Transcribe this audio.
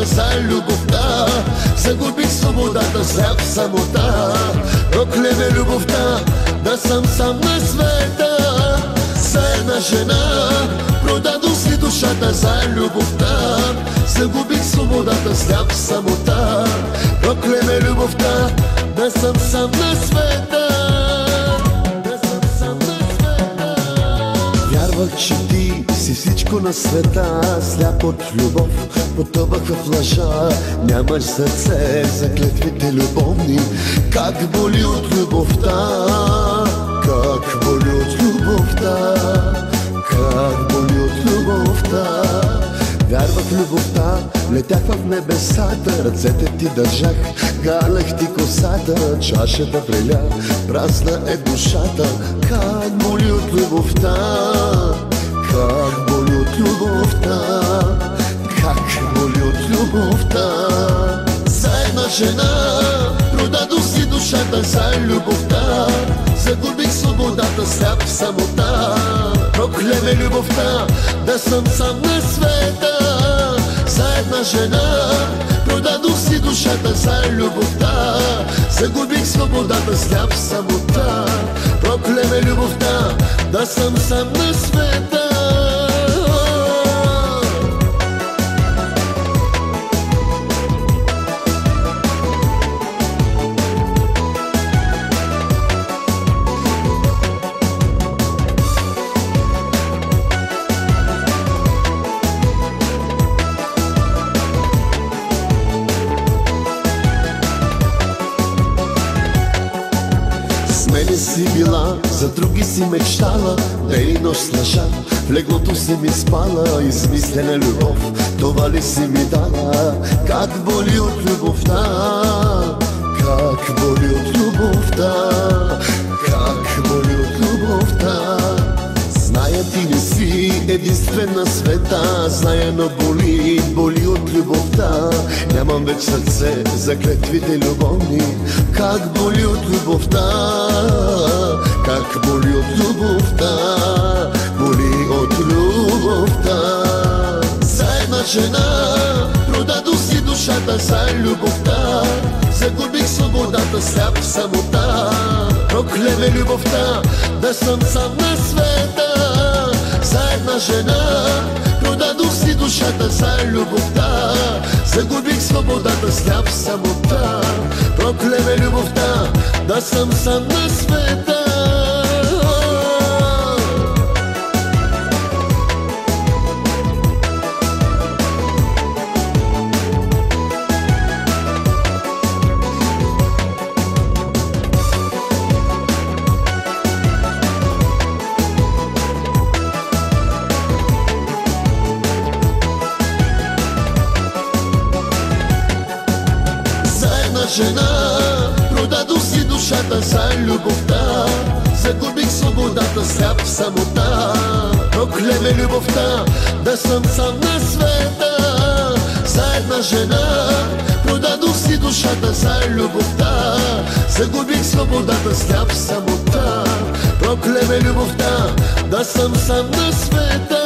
душата за любовта. Загубих свободата, сляп самота. Прокле ме любовта, да съм сам на света. За една жена продадох си душата за любовта. Загубих свободата, сляп самота. Прокле ме любовта, да съм сам на света. Вярвах, че ти си всичко на света. Сляп от любов, потъвах в лъжа. Нямаш сърце за клетвите любовни. Как боли от любовта, как боли от любовта, как боли от любовта. Вярвах в любовта, летях в небесата. Ръцете ти държах, галех ти косата. Чашата преля, празна е душата. Как боли от любовта, как боли от любовта, как боли от любовта. За една жена продадох си душата за любовта. Загубих свободата, сляп самота. Прокле ме любовта, да съм сам на света. За една жена продадох си душата за любовта. Загубих свободата, сляп самота. Прокле ме любовта, да съм сам на света. Мене си била, за други си мечтала. Ден и нощ с лъжа, в леглото си ми спала. Измислена любов, това ли си ми дала? Как боли от любовта, как боли от любовта, как боли от любовта. Зная, ти не си единствен на света. Зная, но боли, боли от любовта. Нямам вече сърце за клетвите любовни. Как боли от любовта, как боли от любовта, боли от любовта. За една жена продадох си душата за любовта. Загубих свободата, сляп самота. Прокле ме любовта, да съм сам на света. За една жена продадох си душата за любовта. Загубих свободата, сляп самота. Прокле ме любовта, да съм сам на света. Жена продадох си душата за любовта. Загубих свободата, сляп самота. Прокле ме любовта, да съм сам на света. За една жена продадох си душата за любовта. Загубих свободата, сляп самота. Прокле ме любовта, да съм сам на света.